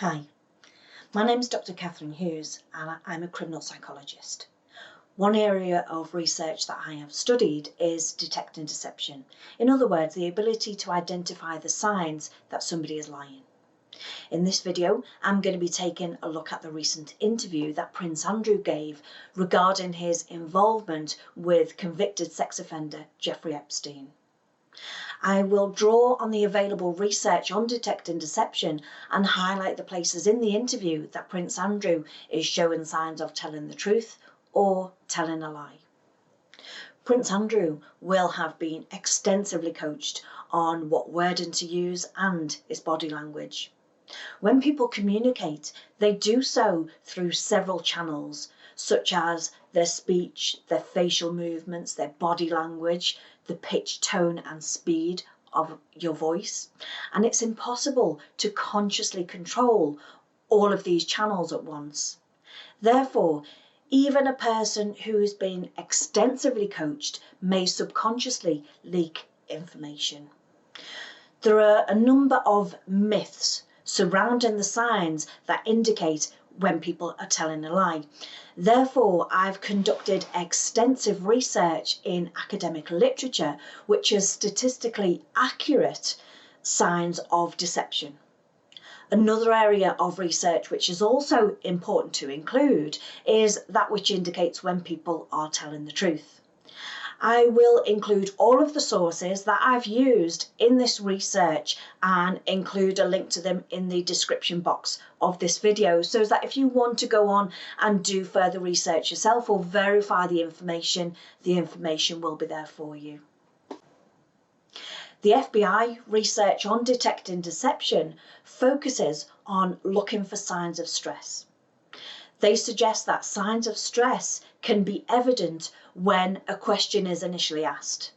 Hi, my name is Dr. Catherine Hughes and I'm a criminal psychologist. One area of research that I have studied is detecting deception. In other words, the ability to identify the signs that somebody is lying. In this video, I'm going to be taking a look at the recent interview that Prince Andrew gave regarding his involvement with convicted sex offender Jeffrey Epstein. I will draw on the available research on detecting deception and highlight the places in the interview that Prince Andrew is showing signs of telling the truth or telling a lie. Prince Andrew will have been extensively coached on what wording to use and his body language. When people communicate, they do so through several channels, such as their speech, their facial movements, their body language, the pitch, tone and speed of your voice. And it's impossible to consciously control all of these channels at once. Therefore, even a person who has been extensively coached may subconsciously leak information. There are a number of myths surrounding the signs that indicate when people are telling a lie. Therefore, I've conducted extensive research in academic literature, which is statistically accurate signs of deception. Another area of research which is also important to include is that which indicates when people are telling the truth. I will include all of the sources that I've used in this research and include a link to them in the description box of this video, so that if you want to go on and do further research yourself or verify the information will be there for you. The FBI research on detecting deception focuses on looking for signs of stress. They suggest that signs of stress can be evident when a question is initially asked.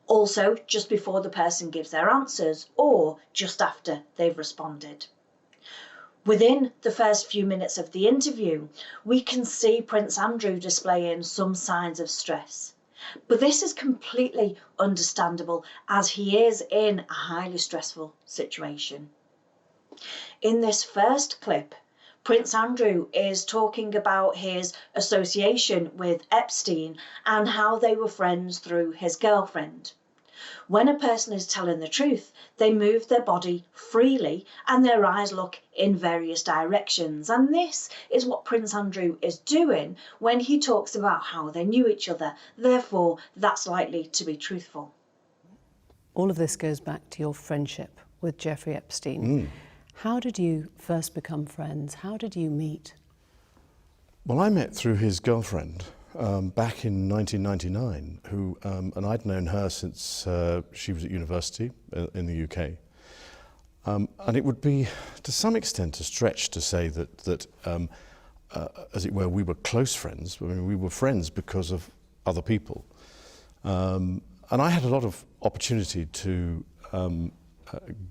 Also, just before the person gives their answers or just after they've responded. Within the first few minutes of the interview, we can see Prince Andrew displaying some signs of stress. But this is completely understandable as he is in a highly stressful situation. In this first clip, Prince Andrew is talking about his association with Epstein and how they were friends through his girlfriend. When a person is telling the truth, they move their body freely and their eyes look in various directions. And this is what Prince Andrew is doing when he talks about how they knew each other. Therefore, that's likely to be truthful. All of this goes back to your friendship with Jeffrey Epstein. How did you first become friends? How did you meet? Well, I met through his girlfriend back in 1999, and I'd known her since she was at university in the UK. And it would be, to some extent, a stretch to say that as it were, we were close friends. I mean, we were friends because of other people. And I had a lot of opportunity to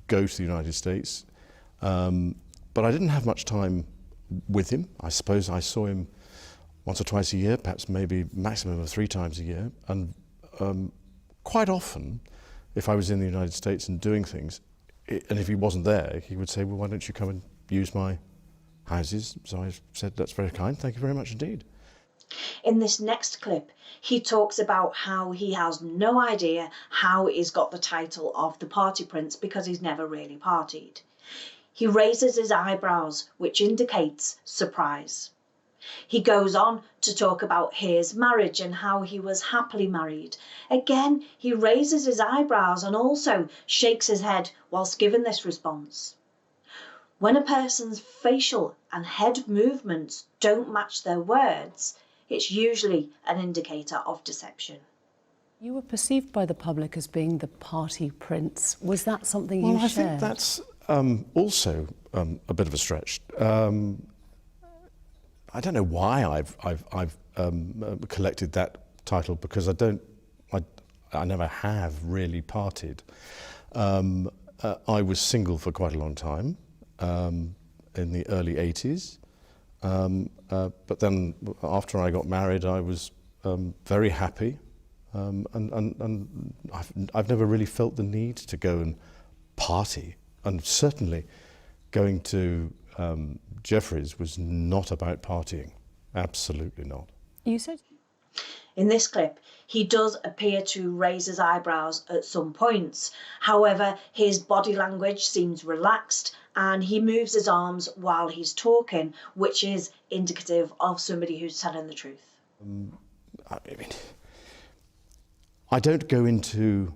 go to the United States. But I didn't have much time with him. I suppose I saw him once or twice a year, perhaps maybe maximum of 3 times a year. And quite often, if I was in the United States and doing things, and if he wasn't there, he would say, well, why don't you come and use my houses? So I said, that's very kind, thank you very much indeed. In this next clip, he talks about how he has no idea how he's got the title of the party prince because he's never really partied. He raises his eyebrows, which indicates surprise. He goes on to talk about his marriage and how he was happily married. Again, he raises his eyebrows and also shakes his head whilst giving this response. When a person's facial and head movements don't match their words, it's usually an indicator of deception. You were perceived by the public as being the party prince. Was that something you shared? Well, I think that's also a bit of a stretch. I don't know why I've collected that title, because I never have really partied. I was single for quite a long time in the early 80s, but then after I got married, I was very happy, and I've never really felt the need to go and party. And certainly going to Jeffrey's was not about partying. Absolutely not. You said... In this clip, he does appear to raise his eyebrows at some points. However, his body language seems relaxed and he moves his arms while he's talking, which is indicative of somebody who's telling the truth. I mean, I don't go into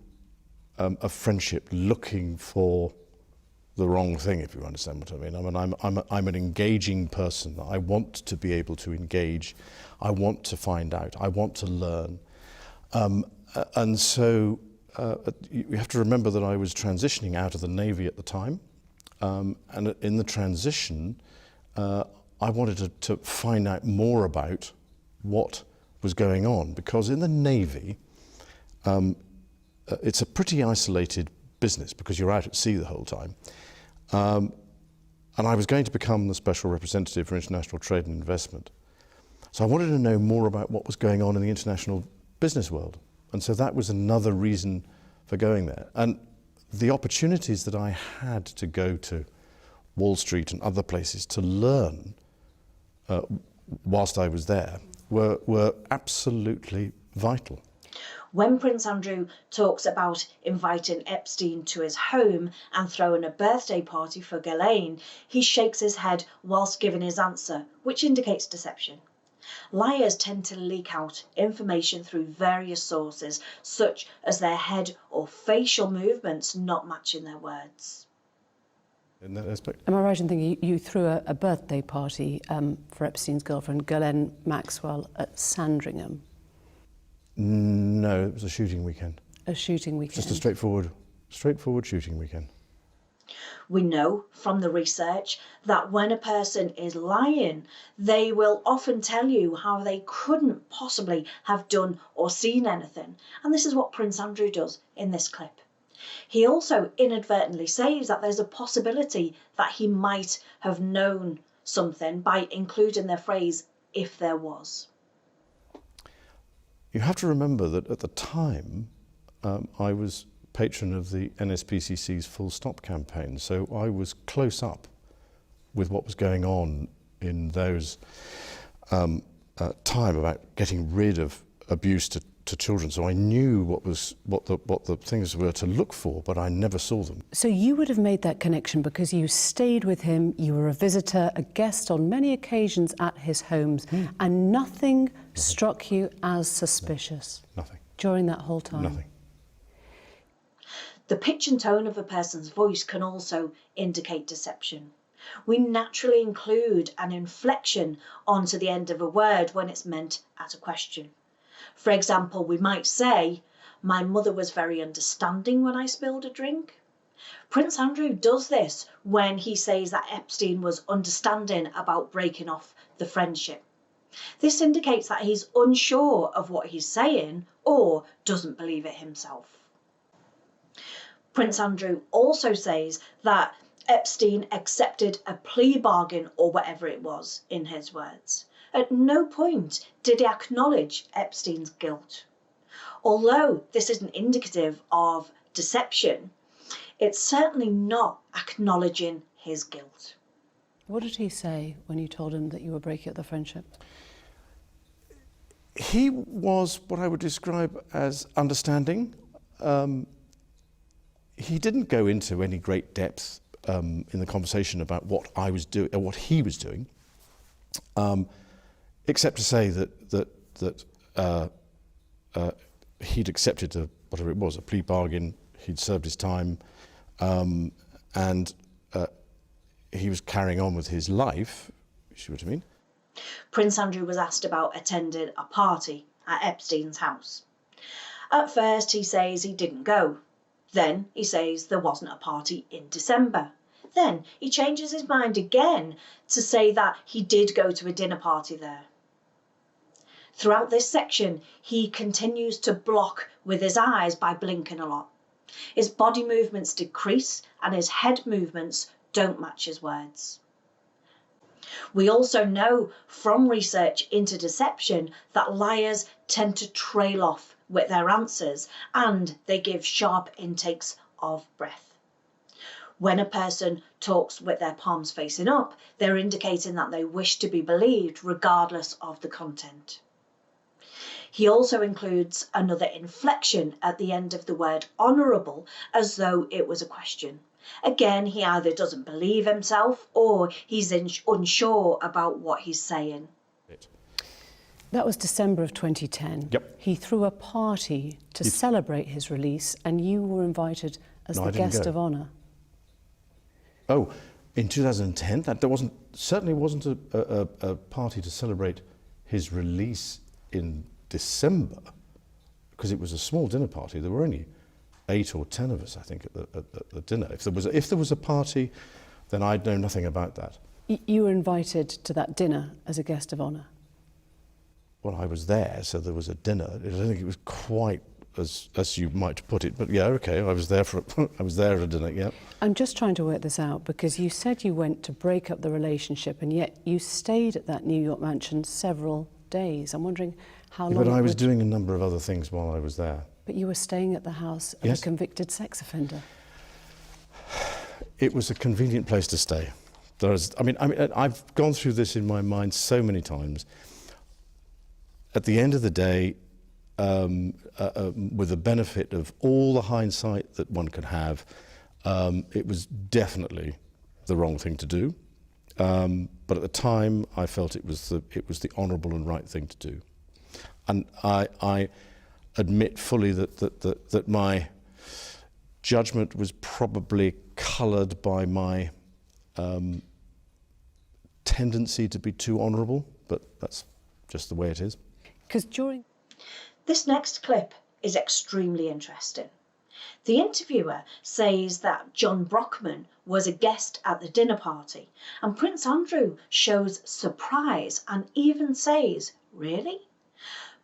a friendship looking for the wrong thing, if you understand what I mean. I'm an engaging person. I want to be able to engage. I want to find out. I want to learn. And so you have to remember that I was transitioning out of the Navy at the time. And in the transition, I wanted to find out more about what was going on, because in the Navy, it's a pretty isolated business because you're out at sea the whole time. And I was going to become the Special Representative for International Trade and Investment. So I wanted to know more about what was going on in the international business world. And so that was another reason for going there. And the opportunities that I had to go to Wall Street and other places to learn whilst I was there were absolutely vital. When Prince Andrew talks about inviting Epstein to his home and throwing a birthday party for Ghislaine, he shakes his head whilst giving his answer, which indicates deception. Liars tend to leak out information through various sources, such as their head or facial movements not matching their words. In that aspect. Am I right in thinking you threw a birthday party for Epstein's girlfriend, Ghislaine Maxwell, at Sandringham? No, it was a shooting weekend. A shooting weekend? Just a straightforward shooting weekend. We know from the research that when a person is lying, they will often tell you how they couldn't possibly have done or seen anything. And this is what Prince Andrew does in this clip. He also inadvertently says that there's a possibility that he might have known something by including the phrase, if there was. You have to remember that at the time, I was patron of the NSPCC's Full Stop campaign, so I was close up with what was going on in those time about getting rid of abuse to children. So I knew what the things were to look for, but I never saw them. So you would have made that connection because you stayed with him, you were a visitor, a guest on many occasions at his homes, and nothing struck you as suspicious? Nothing. During that whole time? Nothing. The pitch and tone of a person's voice can also indicate deception. We naturally include an inflection onto the end of a word when it's meant at a question. For example, we might say, "My mother was very understanding when I spilled a drink." Prince Andrew does this when he says that Epstein was understanding about breaking off the friendship. This indicates that he's unsure of what he's saying or doesn't believe it himself. Prince Andrew also says that Epstein accepted a plea bargain or whatever it was, in his words. At no point did he acknowledge Epstein's guilt. Although this isn't indicative of deception, it's certainly not acknowledging his guilt. What did he say when you told him that you were breaking up the friendship? He was what I would describe as understanding. He didn't go into any great depth in the conversation about what I was doing or what he was doing, except to say that he'd accepted whatever it was, a plea bargain. He'd served his time, and he was carrying on with his life. You see what I mean? Prince Andrew was asked about attending a party at Epstein's house. At first he says he didn't go. Then he says there wasn't a party in December. Then he changes his mind again to say that he did go to a dinner party there. Throughout this section, he continues to block with his eyes by blinking a lot. His body movements decrease and his head movements don't match his words. We also know from research into deception that liars tend to trail off with their answers and they give sharp intakes of breath. When a person talks with their palms facing up, they're indicating that they wish to be believed regardless of the content. He also includes another inflection at the end of the word honourable, as though it was a question. Again, he either doesn't believe himself or he's unsure about what he's saying. That was December of 2010. Yep. He threw a party to celebrate his release, and you were invited as the guest of honour. Oh, in 2010? That certainly wasn't a party to celebrate his release in December, because it was a small dinner party. There were only 8 or 10 of us, I think, at the dinner. If there was a party, then I'd know nothing about that. You were invited to that dinner as a guest of honour? Well, I was there, so there was a dinner. I don't think it was quite as you might put it, but yeah, okay, I was there at a dinner, yeah. I'm just trying to work this out, because you said you went to break up the relationship, and yet you stayed at that New York mansion several days. I'm wondering how long... But I was doing a number of other things while I was there. But you were staying at the house of a convicted sex offender. It was a convenient place to stay. I've gone through this in my mind so many times. At the end of the day, with the benefit of all the hindsight that one could have, it was definitely the wrong thing to do. But at the time, I felt it was the honourable and right thing to do. And I admit fully that my judgment was probably coloured by my tendency to be too honourable, but that's just the way it is. Because during... This next clip is extremely interesting. The interviewer says that John Brockman was a guest at the dinner party, and Prince Andrew shows surprise and even says, "Really?"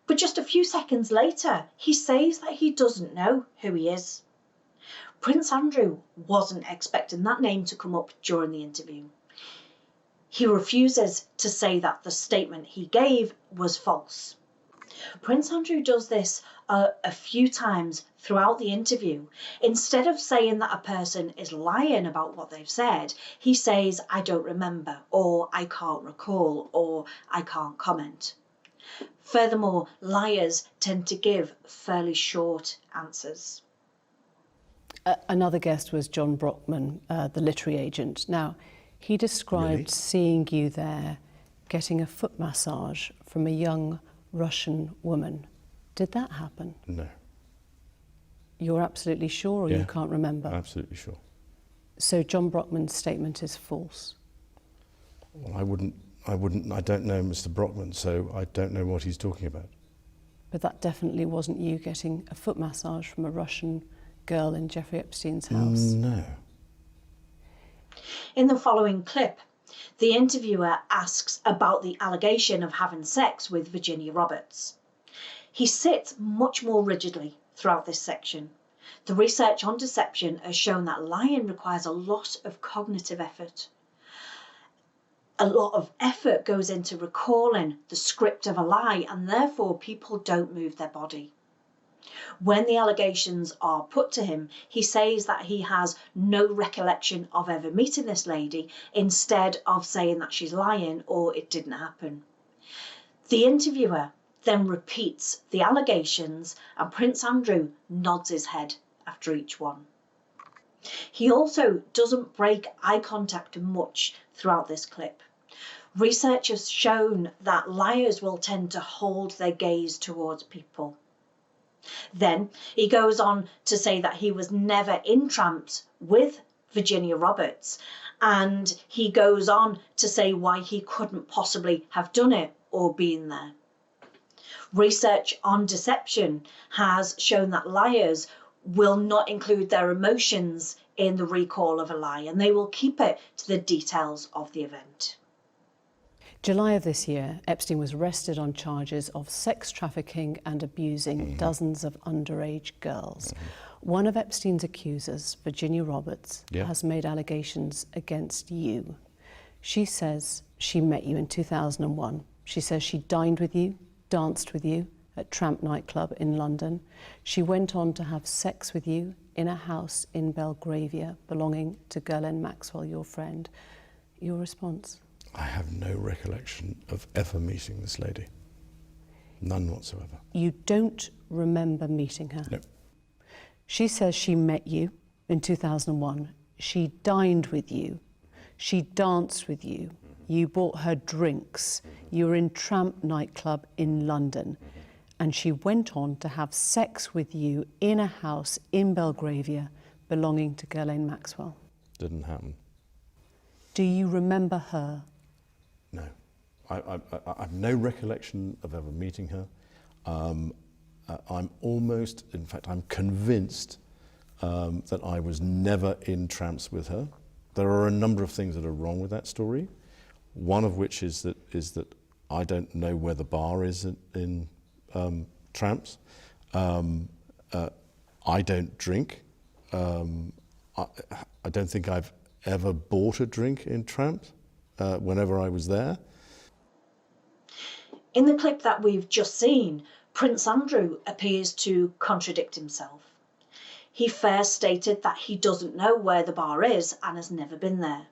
But just a few seconds later, he says that he doesn't know who he is. Prince Andrew wasn't expecting that name to come up during the interview. He refuses to say that the statement he gave was false. Prince Andrew does this a few times throughout the interview. Instead of saying that a person is lying about what they've said, he says, "I don't remember," or "I can't recall," or "I can't comment." Furthermore, liars tend to give fairly short answers. Another guest was John Brockman, the literary agent. Now, he described seeing you there getting a foot massage from a young Russian woman. Did that happen? No. You're absolutely sure, or you can't remember? Absolutely sure. So John Brockman's statement is false? Well, I don't know Mr. Brockman, so I don't know what he's talking about. But that definitely wasn't you getting a foot massage from a Russian girl in Jeffrey Epstein's house? No. In the following clip, the interviewer asks about the allegation of having sex with Virginia Roberts. He sits much more rigidly throughout this section. The research on deception has shown that lying requires a lot of cognitive effort. A lot of effort goes into recalling the script of a lie, and therefore people don't move their body. When the allegations are put to him, he says that he has no recollection of ever meeting this lady, instead of saying that she's lying or it didn't happen. The interviewer then repeats the allegations, and Prince Andrew nods his head after each one. He also doesn't break eye contact much throughout this clip. Research has shown that liars will tend to hold their gaze towards people. Then he goes on to say that he was never in tramps with Virginia Roberts, and he goes on to say why he couldn't possibly have done it or been there. Research on deception has shown that liars will not include their emotions in the recall of a lie, and they will keep it to the details of the event. July of this year, Epstein was arrested on charges of sex trafficking and abusing dozens of underage girls. One of Epstein's accusers, Virginia Roberts, has made allegations against you. She says she met you in 2001. She says she dined with you, danced with you at Tramp nightclub in London. She went on to have sex with you in a house in Belgravia belonging to Ghislaine Maxwell, your friend. Your response? I have no recollection of ever meeting this lady. None whatsoever. You don't remember meeting her? No. She says she met you in 2001. She dined with you. She danced with you. You bought her drinks. You were in Tramp nightclub in London. And she went on to have sex with you in a house in Belgravia belonging to Ghislaine Maxwell. Didn't happen. Do you remember her? No. I have no recollection of ever meeting her. I'm almost, in fact, I'm convinced that I was never in Tramps with her. There are a number of things that are wrong with that story. One of which is that I don't know where the bar is in Tramps. I don't drink. I don't think I've ever bought a drink in Tramps whenever I was there. In the clip that we've just seen, Prince Andrew appears to contradict himself. He first stated that he doesn't know where the bar is and has never been there.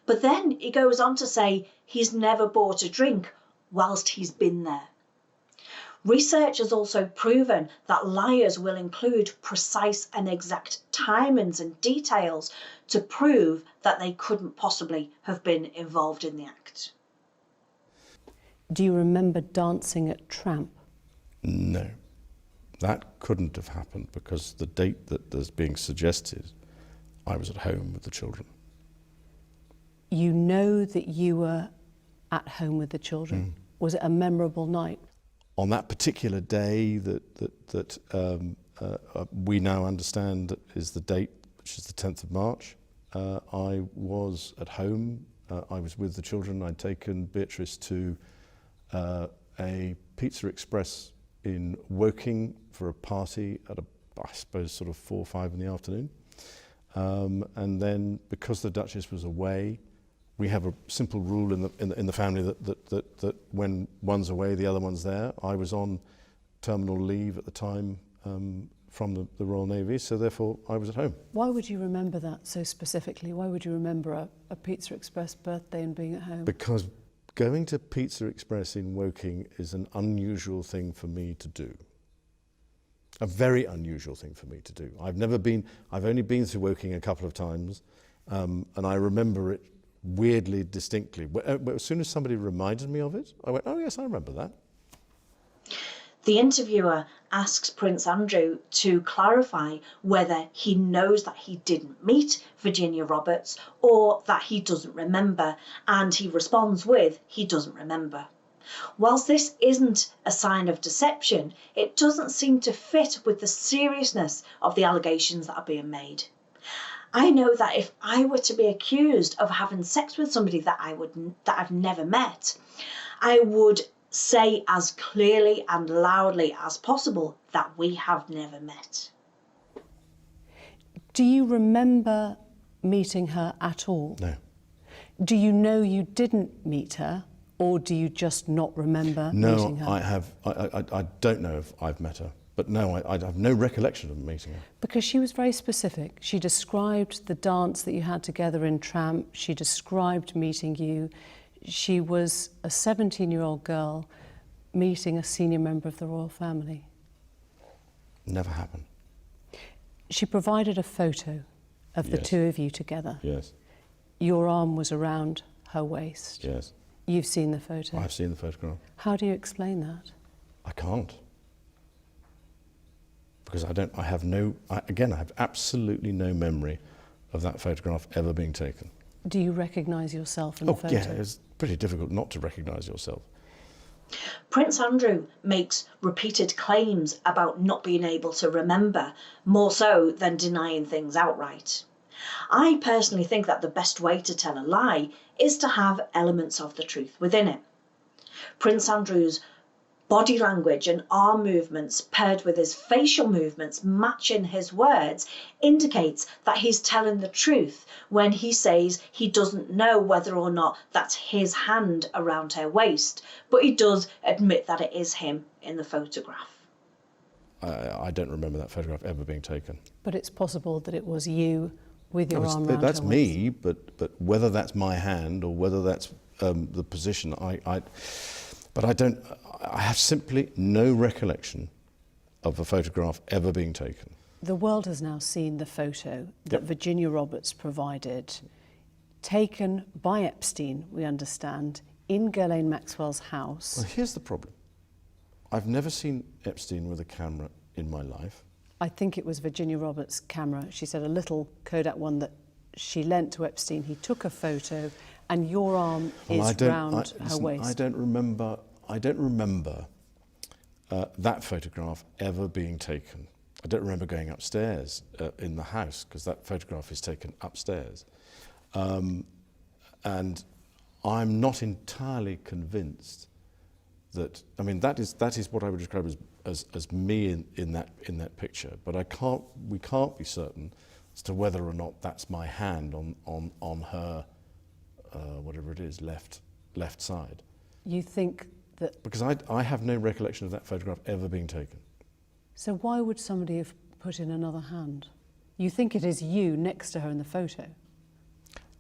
But then he goes on to say he's never bought a drink whilst he's been there. Research has also proven that liars will include precise and exact timings and details to prove that they couldn't possibly have been involved in the act. Do you remember dancing at Tramp? No. That couldn't have happened because the date that is being suggested, I was at home with the children. You know that you were at home with the children. Was it a memorable night? On that particular day that we now understand is the date, which is the 10th of March, I was at home. I was with the children. I'd taken Beatrice to a Pizza Express in Woking for a party at I suppose sort of 4 or 5 in the afternoon. And then because the Duchess was away, we have a simple rule in the family that when one's away, the other one's there. I was on terminal leave at the time from the Royal Navy, so therefore I was at home. Why would you remember that so specifically? Why would you remember a Pizza Express birthday and being at home? Because going to Pizza Express in Woking is an unusual thing for me to do. A very unusual thing for me to do. I've only been to Woking a couple of times, and I remember it weirdly distinctly. As soon as somebody reminded me of it, I went, oh yes, I remember that. The interviewer asks Prince Andrew to clarify whether he knows that he didn't meet Virginia Roberts or that he doesn't remember, and he responds with, he doesn't remember. Whilst this isn't a sign of deception, it doesn't seem to fit with the seriousness of the allegations that are being made. I know that if I were to be accused of having sex with somebody that I've never met, I would say as clearly and loudly as possible that we have never met. Do you remember meeting her at all? No. Do you know you didn't meet her, or do you just not remember meeting her? No, I don't know if I've met her. But no, I have no recollection of meeting her. Because she was very specific. She described the dance that you had together in Tramp. She described meeting you. She was a 17-year-old girl meeting a senior member of the royal family. Never happened. She provided a photo of the Yes. two of you together. Yes. Your arm was around her waist. Yes. You've seen the photo. I've seen the photograph. How do you explain that? I can't. Because I have absolutely no memory of that photograph ever being taken. Do you recognise yourself in the photo? Yeah, it's pretty difficult not to recognise yourself. Prince Andrew makes repeated claims about not being able to remember, more so than denying things outright. I personally think that the best way to tell a lie is to have elements of the truth within it. Prince Andrew's body language and arm movements paired with his facial movements matching his words indicates that he's telling the truth when he says he doesn't know whether or not that's his hand around her waist, but he does admit that it is him in the photograph. I don't remember that photograph ever being taken. But it's possible that it was you with your arm around That's her waist. me, but whether that's my hand or whether that's the position, I have simply no recollection of a photograph ever being taken. The world has now seen the photo that Virginia Roberts provided, taken by Epstein, we understand, in Ghislaine Maxwell's house. Well, here's the problem. I've never seen Epstein with a camera in my life. I think it was Virginia Roberts' camera. She said a little Kodak one that she lent to Epstein. He took a photo, and your arm is round her waist. I don't remember that photograph ever being taken. I don't remember going upstairs in the house, because that photograph is taken upstairs. And I'm not entirely convinced that, I mean, that is what I would describe as me in that picture. But we can't be certain as to whether or not that's my hand on her, whatever it is, left side. You think that... Because I have no recollection of that photograph ever being taken. So why would somebody have put in another hand? You think it is you next to her in the photo?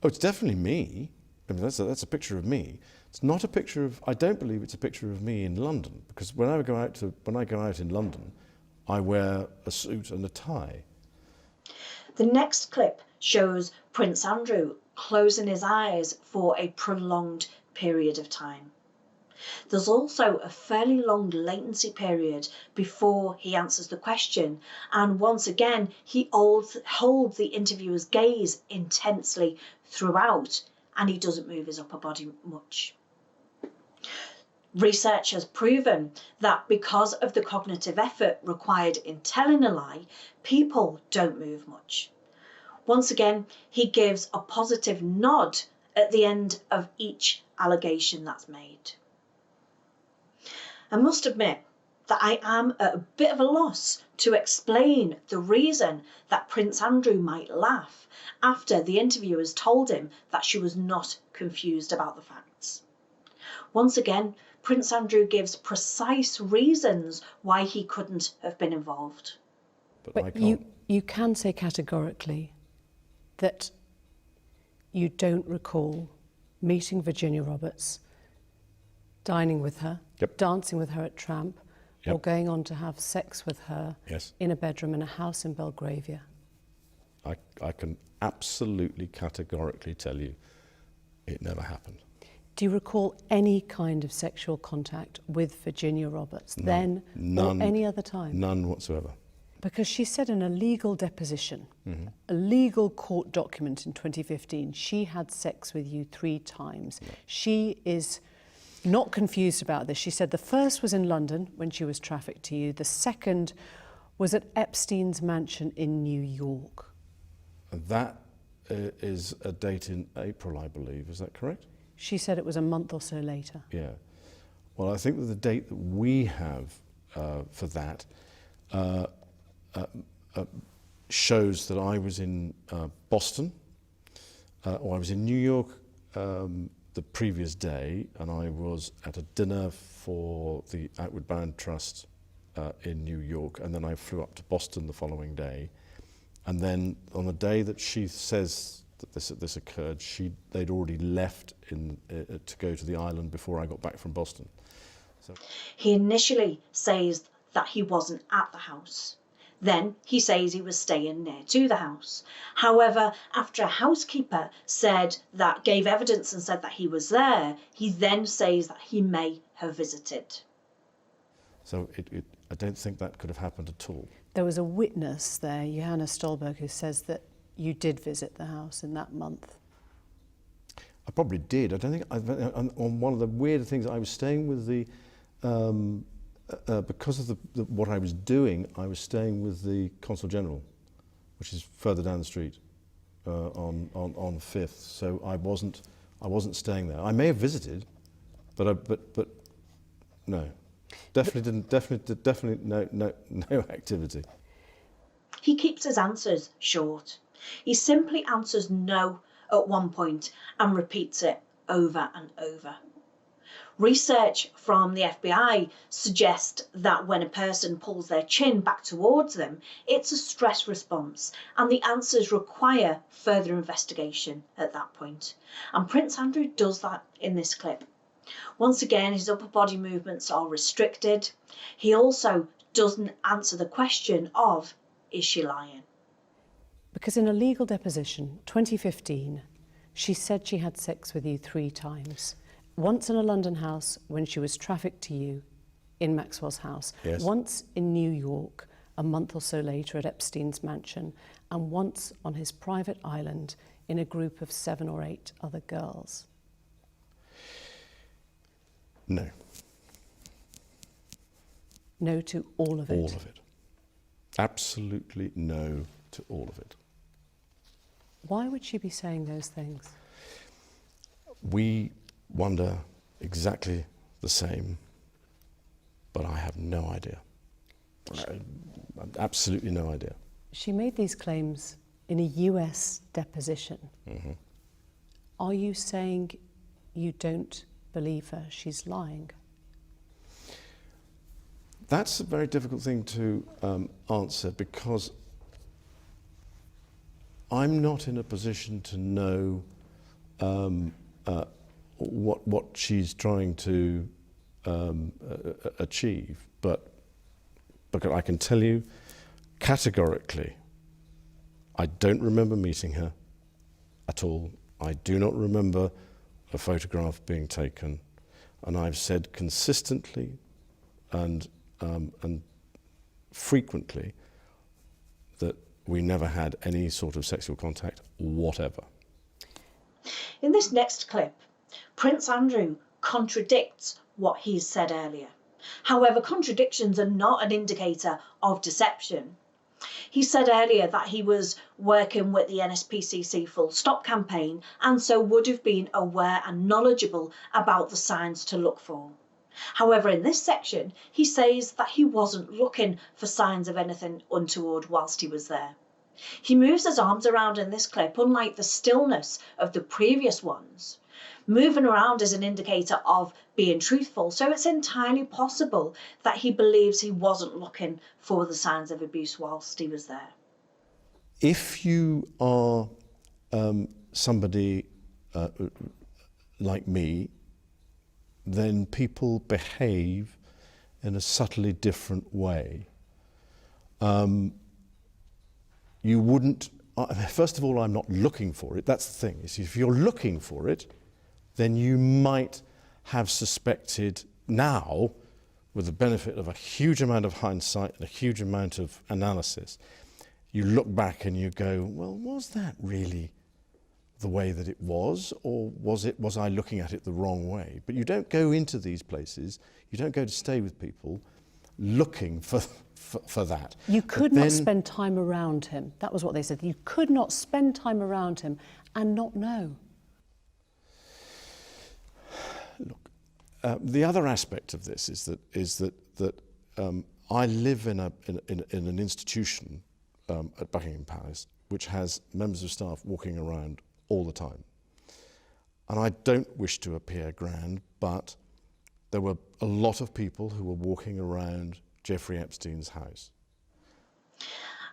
Oh, it's definitely me. I mean, that's a picture of me. It's not a picture of. I don't believe it's a picture of me in London, because when I go out in London, I wear a suit and a tie. The next clip shows Prince Andrew closing his eyes for a prolonged period of time. There's also a fairly long latency period before he answers the question, and once again he holds the interviewer's gaze intensely throughout, and he doesn't move his upper body much. Research has proven that because of the cognitive effort required in telling a lie, people don't move much. Once again, he gives a positive nod at the end of each allegation that's made. I must admit that I am at a bit of a loss to explain the reason that Prince Andrew might laugh after the interviewers told him that she was not confused about the facts. Once again, Prince Andrew gives precise reasons why he couldn't have been involved. But you can say categorically that you don't recall meeting Virginia Roberts, dining with her, dancing with her at Tramp, or going on to have sex with her in a bedroom in a house in Belgravia. I can absolutely categorically tell you it never happened. Do you recall any kind of sexual contact with Virginia Roberts then or any other time? None whatsoever. Because she said in a legal deposition, a legal court document in 2015, she had sex with you 3 times. Yeah. She is not confused about this. She said the first was in London when she was trafficked to you. The second was at Epstein's mansion in New York. That is a date in April, I believe. Is that correct? She said it was a month or so later. Yeah. Well, I think that the date that we have for that shows that I was in Boston, or I was in New York the previous day, and I was at a dinner for the Outward Bound Trust in New York, and then I flew up to Boston the following day. And then on the day that she says that this occurred, they'd already left to go to the island before I got back from Boston. So he initially says that he wasn't at the house. Then he says he was staying near to the house. However, after a housekeeper gave evidence and said that he was there, he then says that he may have visited. So I don't think that could have happened at all. There was a witness there, Johanna Stolberg, who says that you did visit the house in that month. I probably did. I don't think, on one of the weird things, I was staying with the, because of what I was doing, I was staying with the Consul General, which is further down the street on Fifth. So I wasn't staying there. I may have visited, but no. Definitely no activity. He keeps his answers short. He simply answers no at one point and repeats it over and over. Research from the FBI suggests that when a person pulls their chin back towards them, it's a stress response, and the answers require further investigation at that point. And Prince Andrew does that in this clip. Once again, his upper body movements are restricted. He also doesn't answer the question of, is she lying? Because in a legal deposition, 2015, she said she had sex with you 3 times. Once in a London house when she was trafficked to you in Maxwell's house. Yes. Once in New York a month or so later at Epstein's mansion, and once on his private island in a group of 7 or 8 other girls. No. No to all of it? All of it. Absolutely no to all of it. Why would she be saying those things? We wonder exactly the same, but I have no idea. Absolutely no idea. She made these claims in a US deposition. Mm-hmm. Are you saying you don't believe her, she's lying? That's a very difficult thing to answer, because I'm not in a position to know what she's trying to achieve, but I can tell you categorically, I don't remember meeting her at all. I do not remember a photograph being taken, and I've said consistently and frequently that we never had any sort of sexual contact whatever. In this next clip, Prince Andrew contradicts what he's said earlier. However, contradictions are not an indicator of deception. He said earlier that he was working with the NSPCC Full Stop campaign and so would have been aware and knowledgeable about the signs to look for. However, in this section, he says that he wasn't looking for signs of anything untoward whilst he was there. He moves his arms around in this clip, unlike the stillness of the previous ones. Moving around is an indicator of being truthful, so it's entirely possible that he believes he wasn't looking for the signs of abuse whilst he was there. If you are somebody like me, then people behave in a subtly different way. You wouldn't, first of all, I'm not looking for it. That's the thing. If you're looking for it, then you might have suspected now, with the benefit of a huge amount of hindsight and a huge amount of analysis, you look back and you go, well, was that really the way that it was, or was I looking at it the wrong way? But you don't go into these places, you don't go to stay with people looking for that. You could not spend time around him. That was what they said. You could not spend time around him and not know. Look, the other aspect of this is that I live in an institution at Buckingham Palace which has members of staff walking around all the time. And I don't wish to appear grand, but there were a lot of people who were walking around Jeffrey Epstein's house.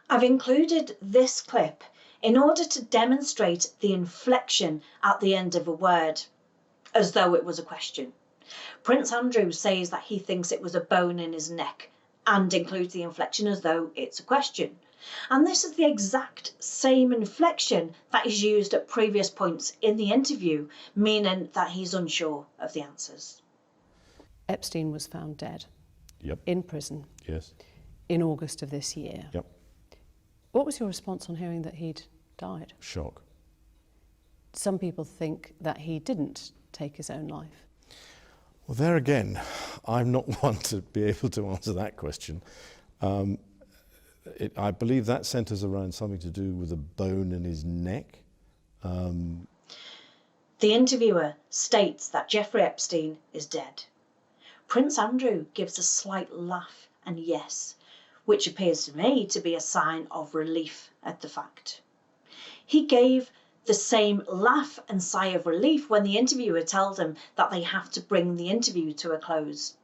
I've included this clip in order to demonstrate the inflection at the end of a word, as though it was a question. Prince Andrew says that he thinks it was a bone in his neck and includes the inflection as though it's a question. And this is the exact same inflection that is used at previous points in the interview, meaning that he's unsure of the answers. Epstein was found dead. Yep. In prison. Yes. In August of this year. Yep. What was your response on hearing that he'd died? Shock. Some people think that he didn't take his own life. Well, there again, I'm not one to be able to answer that question. I believe that centres around something to do with a bone in his neck. The interviewer states that Jeffrey Epstein is dead. Prince Andrew gives a slight laugh and yes, which appears to me to be a sign of relief at the fact. He gave the same laugh and sigh of relief when the interviewer tells them that they have to bring the interview to a close.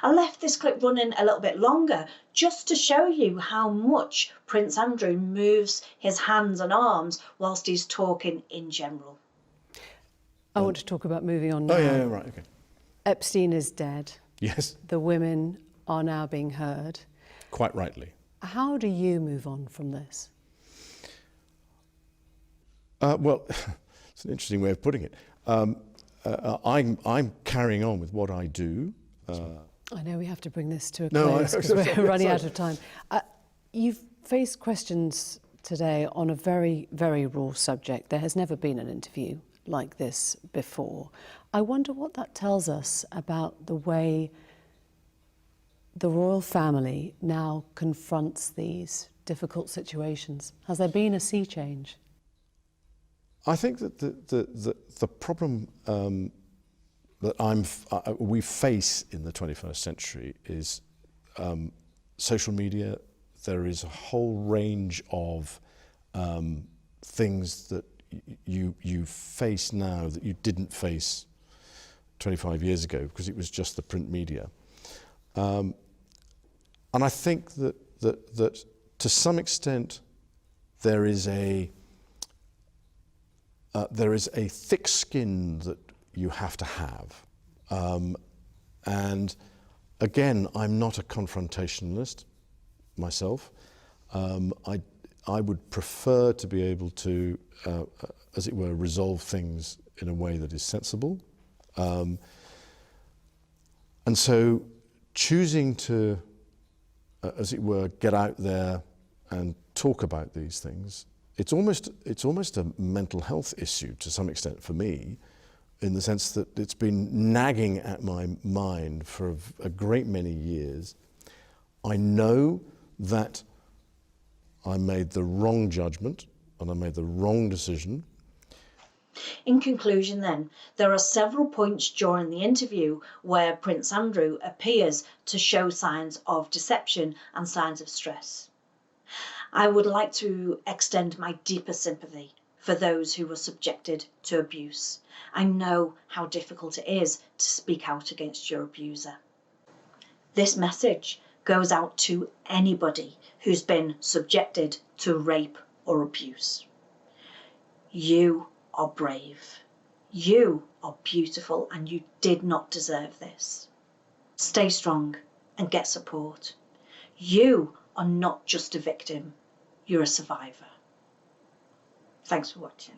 I left this clip running a little bit longer just to show you how much Prince Andrew moves his hands and arms whilst he's talking in general. I want to talk about moving on now. Oh, yeah, right, okay. Epstein is dead. Yes. The women are now being heard. Quite rightly. How do you move on from this? Well, it's an interesting way of putting it. I'm carrying on with what I do. I know we have to bring this to a No, close because we're running out of time. You've faced questions today on a very, very raw subject. There has never been an interview like this before. I wonder what that tells us about the way the royal family now confronts these difficult situations. Has there been a sea change? I think that the problem that we face in the 21st century is social media. There is a whole range of things that you face now that you didn't face 25 years ago because it was just the print media. And I think that to some extent there is a thick skin that you have to have. And again, I'm not a confrontationalist myself. I would prefer to be able to, as it were, resolve things in a way that is sensible. And so choosing to, as it were, get out there and talk about these things, it's almost a mental health issue to some extent for me, in the sense that it's been nagging at my mind for a great many years. I know that I made the wrong judgment and I made the wrong decision. In conclusion then, there are several points during the interview where Prince Andrew appears to show signs of deception and signs of stress. I would like to extend my deepest sympathy for those who were subjected to abuse. I know how difficult it is to speak out against your abuser. This message goes out to anybody who's been subjected to rape or abuse. You are brave. You are beautiful and you did not deserve this. Stay strong and get support. You are not just a victim, you're a survivor. Thanks for watching.